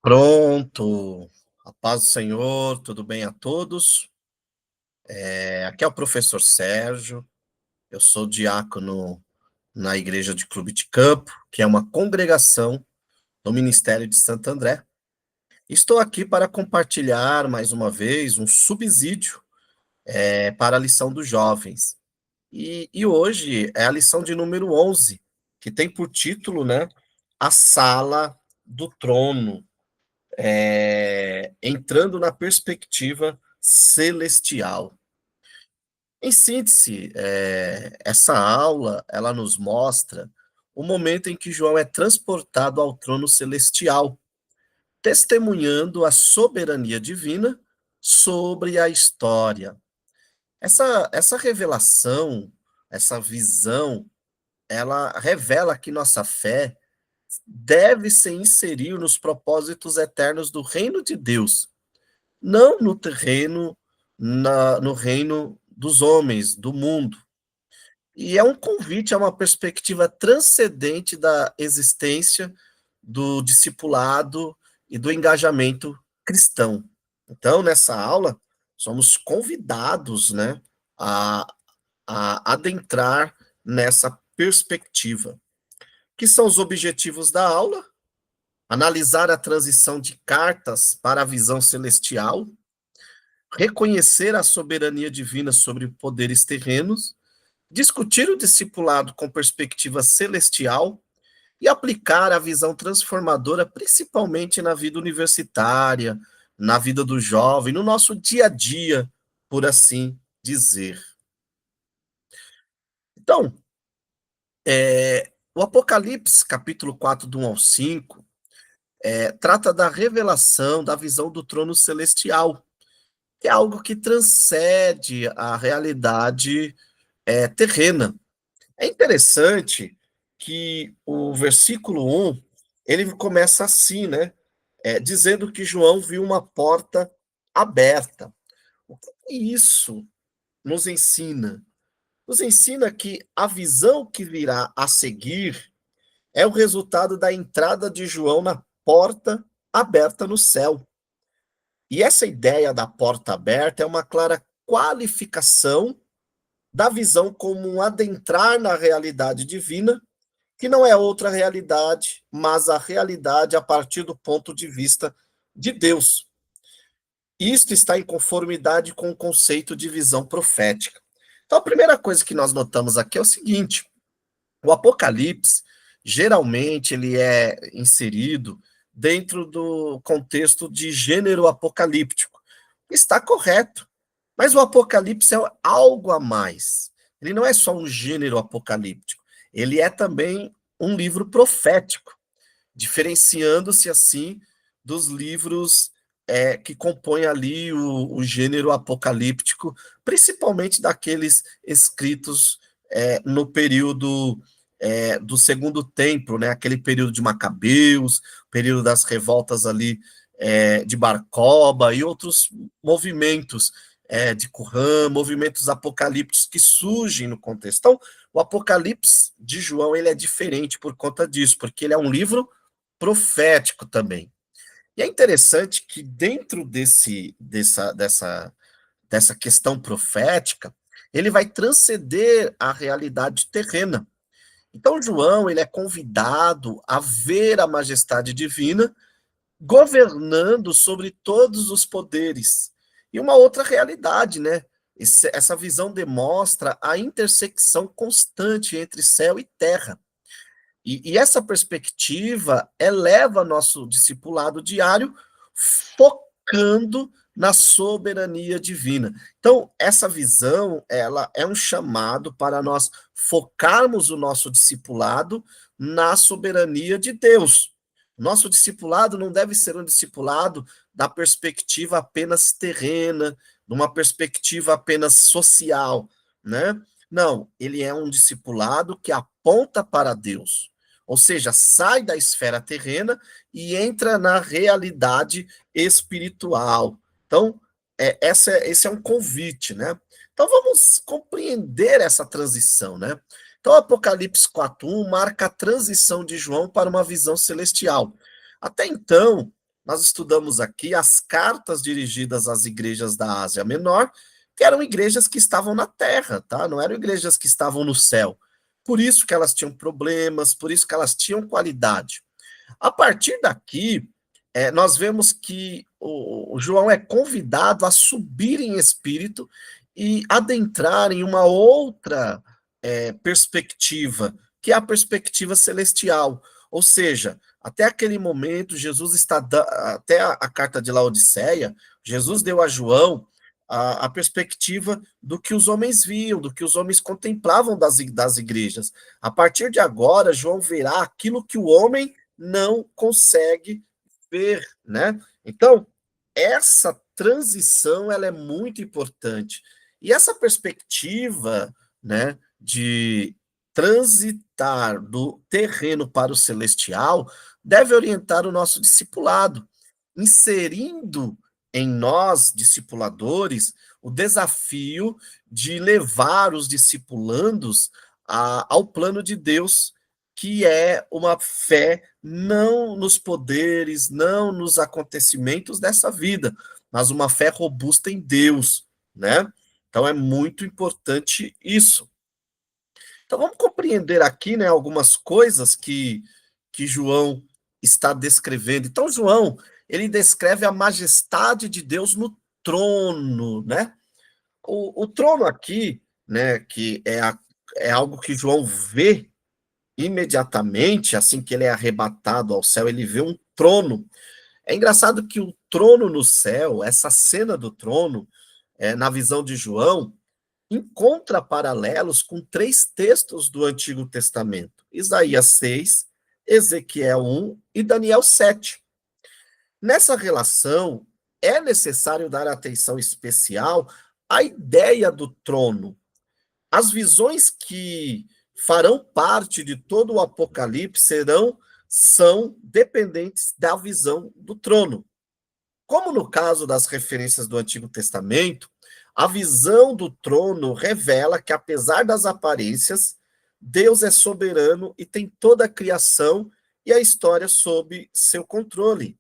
Pronto. A paz do Senhor, tudo bem a todos? Aqui é o professor Sérgio, eu sou diácono na Igreja de Clube de Campo, que é uma congregação do Ministério de Santo André. Estou aqui para compartilhar mais uma vez um subsídio para a lição dos jovens. E hoje é a lição de número 11, que tem por título, né, A Sala do Trono. Entrando na perspectiva celestial. Em síntese, essa aula ela nos mostra o momento em que João é transportado ao trono celestial, testemunhando a soberania divina sobre a história. Essa revelação, essa visão, ela revela que nossa fé deve se inserir nos propósitos eternos do reino de Deus, não no terreno, no reino dos homens, do mundo. E é um convite a uma perspectiva transcendente da existência do discipulado e do engajamento cristão. Então, nessa aula, somos convidados, né, a, a adentrar nessa perspectiva. Que são os objetivos da aula? Analisar a transição de cartas para a visão celestial, reconhecer a soberania divina sobre poderes terrenos, discutir o discipulado com perspectiva celestial e aplicar a visão transformadora, principalmente na vida universitária, na vida do jovem, no nosso dia a dia, por assim dizer. Então, o Apocalipse, capítulo 4, do 1 ao 5, trata da revelação da visão do trono celestial, que é algo que transcende a realidade terrena. É interessante que o versículo 1, ele começa assim, né? Dizendo que João viu uma porta aberta. O que isso nos ensina? Nos ensina que a visão que virá a seguir é o resultado da entrada de João na porta aberta no céu. E essa ideia da porta aberta é uma clara qualificação da visão como um adentrar na realidade divina, que não é outra realidade, mas a realidade a partir do ponto de vista de Deus. Isto está em conformidade com o conceito de visão profética. Então, a primeira coisa que nós notamos aqui é o seguinte: o Apocalipse, geralmente, ele é inserido dentro do contexto de gênero apocalíptico. Está correto, mas o Apocalipse é algo a mais. Ele não é só um gênero apocalíptico, ele é também um livro profético, diferenciando-se assim dos livros que compõem ali o gênero apocalíptico, principalmente daqueles escritos no período do Segundo Templo, né? Aquele período de Macabeus, período das revoltas ali de Bar-Koba e outros movimentos de Qumran, movimentos apocalípticos que surgem no contexto. Então, o Apocalipse de João ele é diferente por conta disso, porque ele é um livro profético também. E é interessante que dentro dessa questão profética, ele vai transcender a realidade terrena. Então, João ele é convidado a ver a majestade divina governando sobre todos os poderes. E uma outra realidade, né? Essa visão demonstra a intersecção constante entre céu e terra. E essa perspectiva eleva nosso discipulado diário, focando na soberania divina. Então, essa visão, ela é um chamado para nós focarmos o nosso discipulado na soberania de Deus. Nosso discipulado não deve ser um discipulado da perspectiva apenas terrena, de uma perspectiva apenas social, né? Não, ele é um discipulado que aponta para Deus. Ou seja, sai da esfera terrena e entra na realidade espiritual. Então, esse é um convite, né? Então, vamos compreender essa transição, né? Então, Apocalipse 4:1 marca a transição de João para uma visão celestial. Até então, nós estudamos aqui as cartas dirigidas às igrejas da Ásia Menor, que eram igrejas que estavam na terra, tá? Não eram igrejas que estavam no céu. Por isso que elas tinham problemas, por isso que elas tinham qualidade. A partir daqui, nós vemos que o João é convidado a subir em espírito e adentrar em uma outra perspectiva, que é a perspectiva celestial. Ou seja, até aquele momento, Jesus está até a carta de Laodiceia, Jesus deu a João a perspectiva do que os homens viam, do que os homens contemplavam das igrejas. A partir de agora, João verá aquilo que o homem não consegue ver, né? Então, essa transição ela é muito importante. E essa perspectiva, né, de transitar do terreno para o celestial deve orientar o nosso discipulado, inserindo em nós, discipuladores, o desafio de levar os discipulandos ao plano de Deus, que é uma fé não nos poderes, não nos acontecimentos dessa vida, mas uma fé robusta em Deus, né? Então é muito importante isso. Então vamos compreender aqui, né, algumas coisas que João está descrevendo. Então João, ele descreve a majestade de Deus no trono, né? O trono aqui, né, que é algo que João vê imediatamente, assim que ele é arrebatado ao céu, ele vê um trono. É engraçado que o trono no céu, essa cena do trono, na visão de João, encontra paralelos com 3 textos do Antigo Testamento: Isaías 6, Ezequiel 1 e Daniel 7. Nessa relação, é necessário dar atenção especial à ideia do trono. As visões que farão parte de todo o Apocalipse são dependentes da visão do trono. Como no caso das referências do Antigo Testamento, a visão do trono revela que, apesar das aparências, Deus é soberano e tem toda a criação e a história sob seu controle.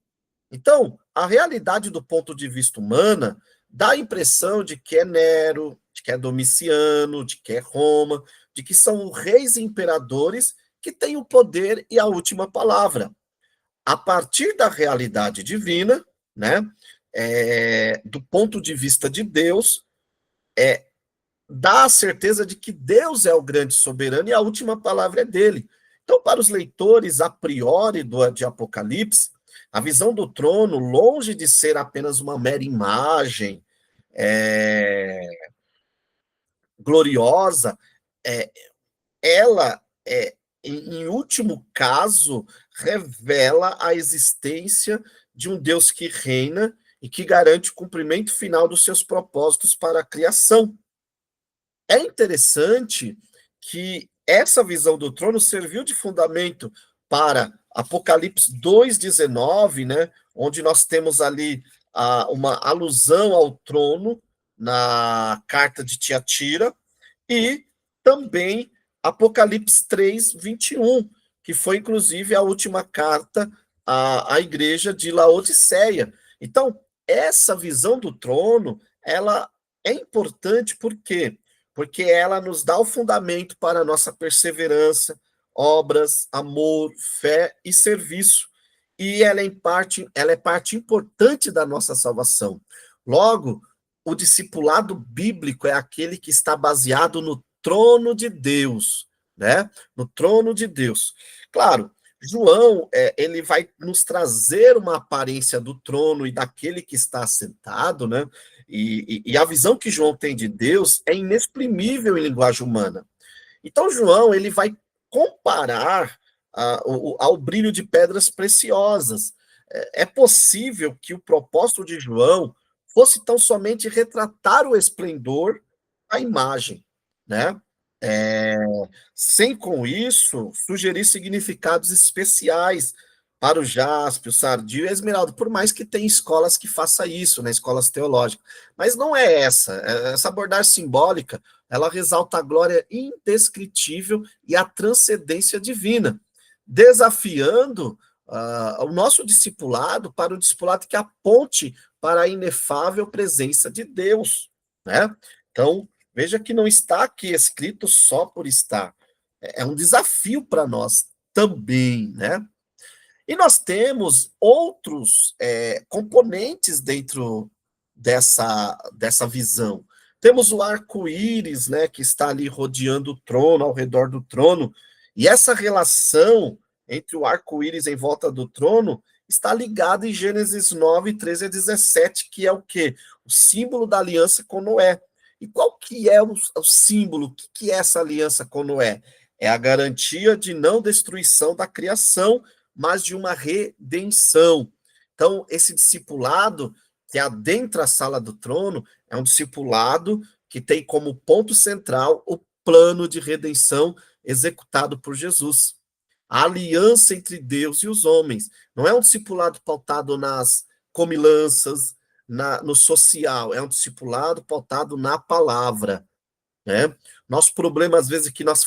Então, a realidade do ponto de vista humana dá a impressão de que é Nero, de que é Domiciano, de que é Roma, de que são reis e imperadores que têm o poder e a última palavra. A partir da realidade divina, né, do ponto de vista de Deus, dá a certeza de que Deus é o grande soberano e a última palavra é dele. Então, para os leitores a priori de Apocalipse, a visão do trono, longe de ser apenas uma mera imagem gloriosa, ela, em último caso, revela a existência de um Deus que reina e que garante o cumprimento final dos seus propósitos para a criação. É interessante que essa visão do trono serviu de fundamento para Apocalipse 2,19, né, onde nós temos ali uma alusão ao trono na carta de Tiatira, e também Apocalipse 3:21, que foi inclusive a última carta à igreja de Laodiceia. Então, essa visão do trono, ela é importante por quê? Porque ela nos dá o fundamento para a nossa perseverança, obras, amor, fé e serviço. E ela é parte importante da nossa salvação. Logo, o discipulado bíblico é aquele que está baseado no trono de Deus, né? No trono de Deus. Claro, João, ele vai nos trazer uma aparência do trono e daquele que está assentado, né? E a visão que João tem de Deus é inexprimível em linguagem humana. Então, João, ele vai comparar ao brilho de pedras preciosas. É possível que o propósito de João fosse tão somente retratar o esplendor da imagem, né? Sem com isso sugerir significados especiais para o jaspe, o sardio e a esmeralda, por mais que tenha escolas que façam isso, né, escolas teológicas. Mas não é essa abordagem simbólica, ela ressalta a glória indescritível e a transcendência divina, desafiando o nosso discipulado para o discipulado que aponte para a inefável presença de Deus, né? Então, veja que não está aqui escrito só por estar. É um desafio para nós também, né? E nós temos outros componentes dentro dessa visão. Temos o arco-íris, né, que está ali rodeando o trono, ao redor do trono, e essa relação entre o arco-íris em volta do trono está ligada em Gênesis 9, 13 a 17, que é o quê? O símbolo da aliança com Noé. E qual que é o símbolo? O que é essa aliança com Noé? É a garantia de não destruição da criação, mas de uma redenção. Então, esse discipulado que adentra a sala do trono é um discipulado que tem como ponto central o plano de redenção executado por Jesus. A aliança entre Deus e os homens. Não é um discipulado pautado nas comilanças, no social, é um discipulado pautado na palavra. Né? Nosso problema, às vezes, é que nós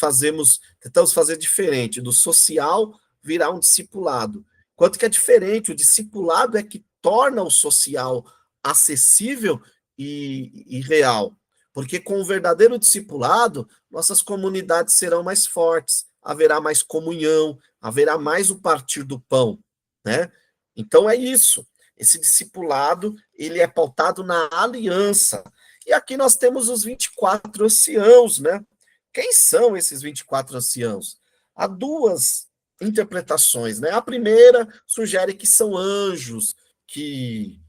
tentamos fazer diferente, do social virar um discipulado. Quanto que é diferente, o discipulado é que torna o social acessível e real. Porque com o verdadeiro discipulado, nossas comunidades serão mais fortes, haverá mais comunhão, haverá mais o partir do pão, né? Então é isso. Esse discipulado, ele é pautado na aliança, e aqui nós temos os 24 anciãos, né? Quem são esses 24 anciãos? Há duas interpretações, né? A primeira sugere que são anjos, que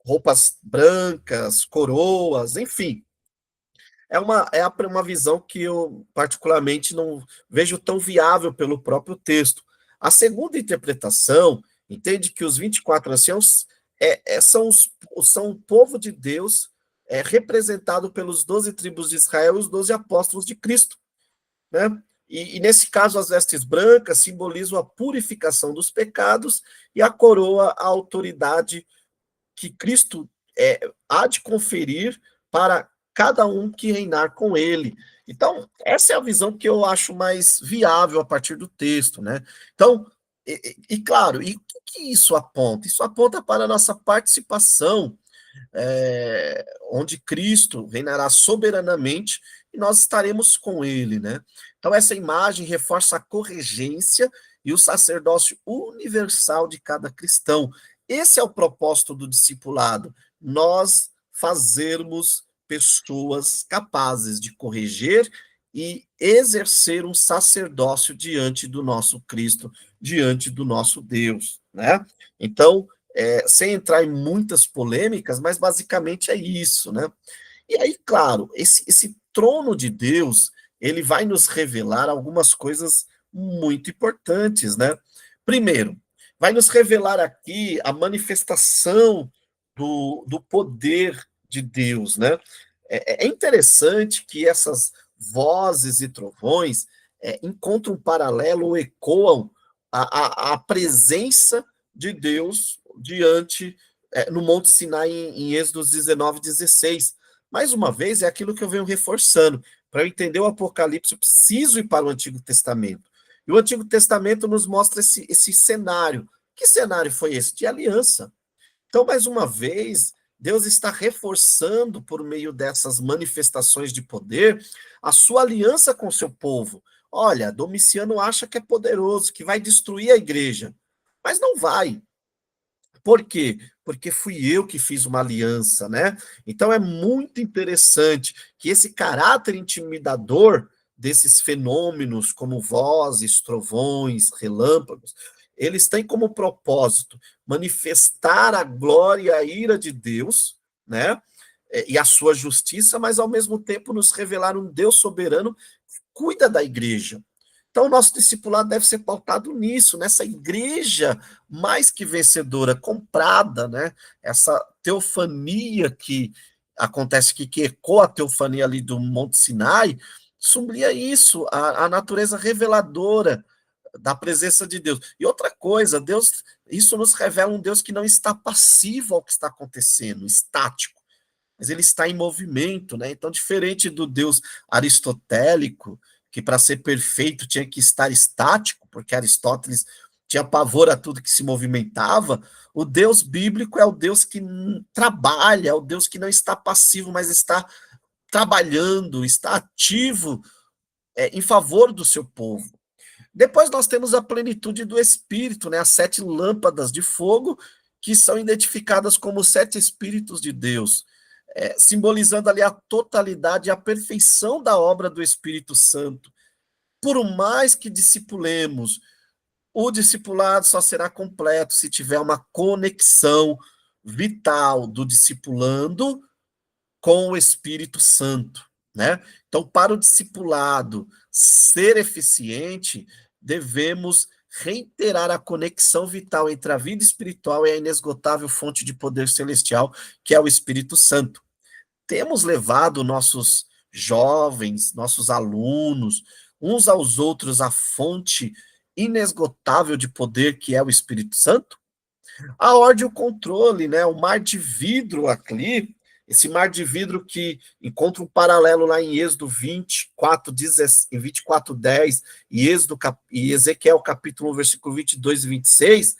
roupas brancas, coroas, enfim. É uma visão que eu particularmente não vejo tão viável pelo próprio texto. A segunda interpretação entende que os 24 anciãos são o povo de Deus, representado pelos 12 tribos de Israel e os 12 apóstolos de Cristo. Né? E nesse caso, as vestes brancas simbolizam a purificação dos pecados e a coroa, a autoridade que Cristo há de conferir para cada um que reinar com ele. Então, essa é a visão que eu acho mais viável a partir do texto, né? Então, claro, e o que isso aponta? Isso aponta para a nossa participação, onde Cristo reinará soberanamente e nós estaremos com ele, né? Então, essa imagem reforça a corregência e o sacerdócio universal de cada cristão. Esse é o propósito do discipulado, nós fazermos pessoas capazes de corrigir e exercer um sacerdócio diante do nosso Cristo, diante do nosso Deus, né? Então, sem entrar em muitas polêmicas, mas basicamente é isso, né? E aí, claro, esse trono de Deus, ele vai nos revelar algumas coisas muito importantes, né? Primeiro, vai nos revelar aqui a manifestação do poder de Deus, né? É interessante que essas vozes e trovões encontram um paralelo ou ecoam a presença de Deus diante, no Monte Sinai, em Êxodo 19, 16. Mais uma vez, é aquilo que eu venho reforçando. Para eu entender o Apocalipse, eu preciso ir para o Antigo Testamento. E o Antigo Testamento nos mostra esse cenário. Que cenário foi esse? De aliança. Então, mais uma vez, Deus está reforçando, por meio dessas manifestações de poder, a sua aliança com o seu povo. Olha, Domiciano acha que é poderoso, que vai destruir a igreja. Mas não vai. Por quê? Porque fui eu que fiz uma aliança, né? Então é muito interessante que esse caráter intimidador desses fenômenos, como vozes, trovões, relâmpagos, eles têm como propósito manifestar a glória e a ira de Deus, né? E a sua justiça, mas ao mesmo tempo nos revelar um Deus soberano que cuida da igreja. Então, o nosso discipulado deve ser pautado nisso, nessa igreja mais que vencedora, comprada, né? Essa teofania que acontece aqui, que ecoa a teofania ali do Monte Sinai, sublia isso, a natureza reveladora da presença de Deus. E outra coisa, Deus, isso nos revela um Deus que não está passivo ao que está acontecendo, estático, mas ele está em movimento, né? Então, diferente do Deus aristotélico, que para ser perfeito tinha que estar estático, porque Aristóteles tinha pavor a tudo que se movimentava, o Deus bíblico é o Deus que trabalha, é o Deus que não está passivo, mas está trabalhando, está ativo em favor do seu povo. Depois nós temos a plenitude do Espírito, né? As 7 lâmpadas de fogo, que são identificadas como 7 Espíritos de Deus, simbolizando ali a totalidade e a perfeição da obra do Espírito Santo. Por mais que discipulemos, o discipulado só será completo se tiver uma conexão vital do discipulando com o Espírito Santo, né? Então, para o discipulado ser eficiente, devemos reiterar a conexão vital entre a vida espiritual e a inesgotável fonte de poder celestial, que é o Espírito Santo. Temos levado nossos jovens, nossos alunos, uns aos outros à fonte inesgotável de poder que é o Espírito Santo? A ordem e o controle, né? O mar de vidro aqui, esse mar de vidro que encontra um paralelo lá em Êxodo 24, 24, 10 e, e Ezequiel capítulo 1, versículo 22 e 26,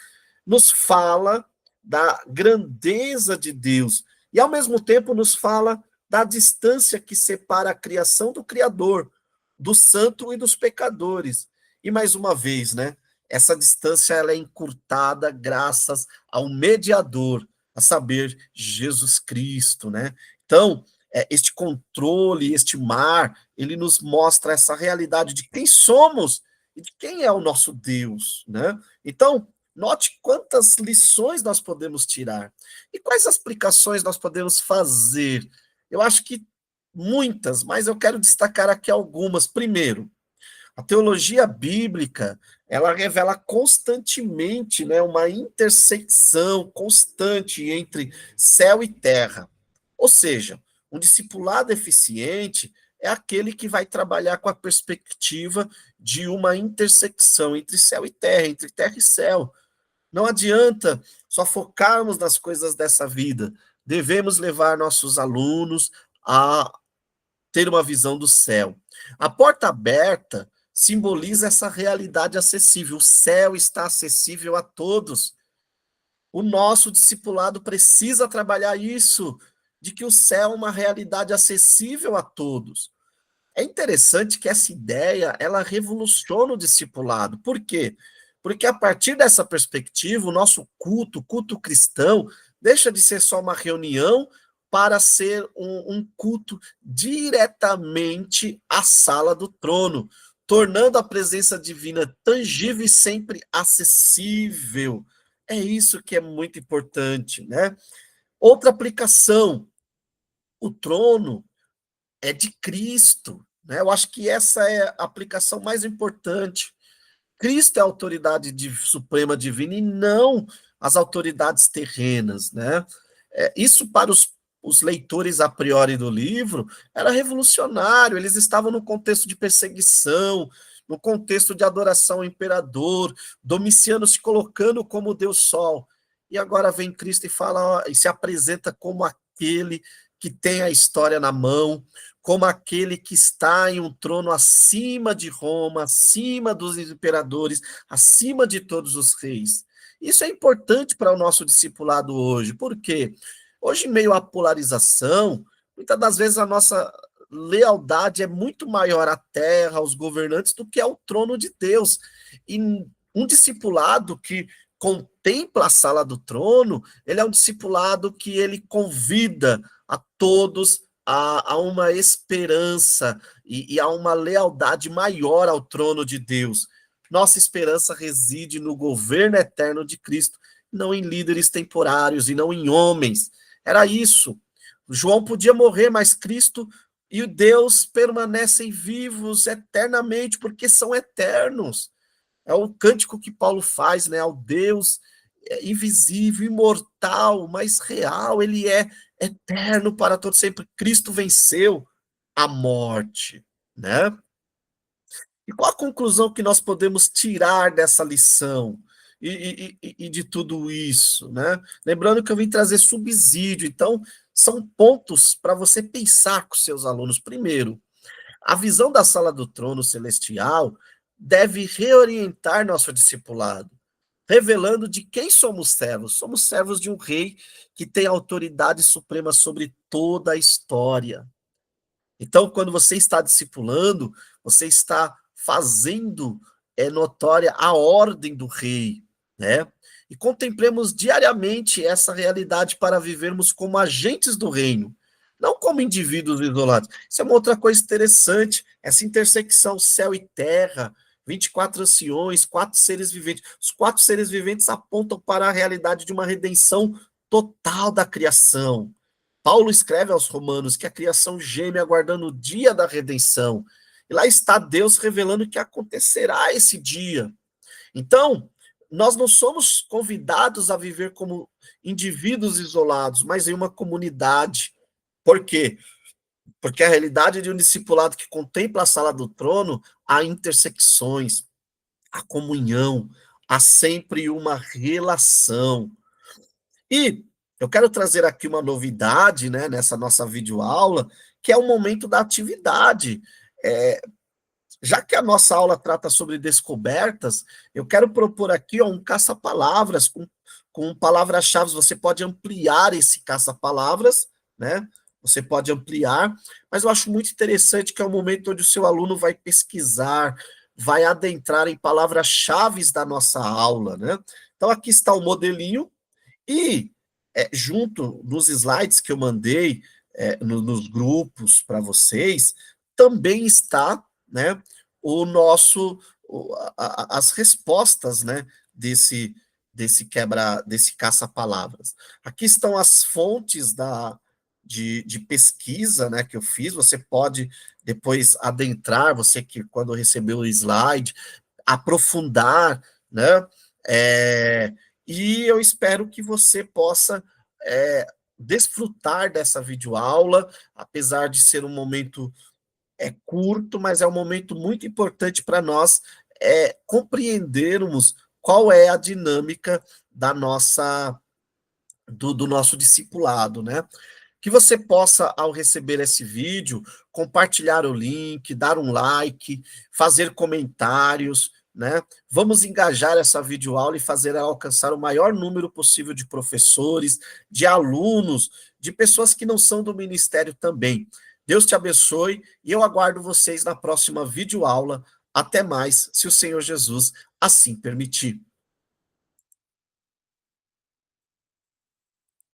nos fala da grandeza de Deus e, ao mesmo tempo, nos fala da distância que separa a criação do Criador, do santo e dos pecadores. E, mais uma vez, né? Essa distância ela é encurtada graças ao mediador, a saber, Jesus Cristo, né? Então, este controle, este mar, ele nos mostra essa realidade de quem somos e de quem é o nosso Deus, né? Então, note quantas lições nós podemos tirar e quais aplicações nós podemos fazer. Eu acho que muitas, mas eu quero destacar aqui algumas. Primeiro, a teologia bíblica, ela revela constantemente, né, uma intersecção constante entre céu e terra. Ou seja, um discipulado eficiente é aquele que vai trabalhar com a perspectiva de uma intersecção entre céu e terra, entre terra e céu. Não adianta só focarmos nas coisas dessa vida. Devemos levar nossos alunos a ter uma visão do céu. A porta aberta simboliza essa realidade acessível. O céu está acessível a todos. O nosso discipulado precisa trabalhar isso, de que o céu é uma realidade acessível a todos. É interessante que essa ideia, ela revoluciona o discipulado. Por quê? Porque a partir dessa perspectiva, o nosso culto, o culto cristão, deixa de ser só uma reunião para ser um culto diretamente à sala do trono, tornando a presença divina tangível e sempre acessível. É isso que é muito importante, né? Outra aplicação, o trono é de Cristo, né? Eu acho que essa é a aplicação mais importante. Cristo é a autoridade suprema divina e não as autoridades terrenas, né? Isso para os leitores a priori do livro era revolucionário, eles estavam no contexto de perseguição, no contexto de adoração ao imperador, Domiciano se colocando como Deus Sol, e agora vem Cristo e fala, e se apresenta como aquele que tem a história na mão, como aquele que está em um trono acima de Roma, acima dos imperadores, acima de todos os reis. Isso é importante para o nosso discipulado hoje, por quê? Hoje, em meio à polarização, muitas das vezes a nossa lealdade é muito maior à terra, aos governantes, do que ao trono de Deus. E um discipulado que contempla a sala do trono, ele é um discipulado que ele convida a todos a uma esperança e a uma lealdade maior ao trono de Deus. Nossa esperança reside no governo eterno de Cristo, não em líderes temporários e não em homens. Era isso. João podia morrer, mas Cristo e o Deus permanecem vivos eternamente, porque são eternos. É o cântico que Paulo faz, né? Ao Deus invisível, imortal, mas real, ele é eterno para todo sempre. Cristo venceu a morte, né? E qual a conclusão que nós podemos tirar dessa lição e de tudo isso, né? Lembrando que eu vim trazer subsídio, então são pontos para você pensar com seus alunos. Primeiro, a visão da sala do trono celestial deve reorientar nosso discipulado. revelando de quem somos servos. Somos servos de um rei que tem autoridade suprema sobre toda a história. Então, quando você está discipulando, você está fazendo notória a ordem do rei, né? E contemplemos diariamente essa realidade para vivermos como agentes do reino, não como indivíduos isolados. Isso é uma outra coisa interessante, essa intersecção céu e terra, 24 anciões, 4 seres viventes. Os 4 seres viventes apontam para a realidade de uma redenção total da criação. Paulo escreve aos Romanos que a criação geme aguardando o dia da redenção. E lá está Deus revelando que acontecerá esse dia. Então, nós não somos convidados a viver como indivíduos isolados, mas em uma comunidade. Por quê? Porque a realidade de um discipulado que contempla a sala do trono, há intersecções, há comunhão, há sempre uma relação. E eu quero trazer aqui uma novidade, né, nessa nossa videoaula, que é o momento da atividade. É, já que a nossa aula trata sobre descobertas, eu quero propor aqui ó, um caça-palavras com palavras-chave. Você pode ampliar esse caça-palavras, né? Você pode ampliar, mas eu acho muito interessante que é o momento onde o seu aluno vai pesquisar, vai adentrar em palavras-chave da nossa aula, né? Então, aqui está o modelinho, e junto nos slides que eu mandei nos grupos para vocês, também está, né, o nosso, as respostas, né, desse caça-palavras. Aqui estão as fontes de pesquisa, né, que eu fiz. Você pode depois adentrar, você que quando recebeu o slide, aprofundar, né? É, e eu espero que você possa desfrutar dessa videoaula, apesar de ser um momento curto, mas é um momento muito importante para nós compreendermos qual é a dinâmica da nossa do nosso discipulado, né? Que você possa, ao receber esse vídeo, compartilhar o link, dar um like, fazer comentários, né? Vamos engajar essa videoaula e fazer ela alcançar o maior número possível de professores, de alunos, de pessoas que não são do ministério também. Deus te abençoe e eu aguardo vocês na próxima videoaula. Até mais, se o Senhor Jesus assim permitir.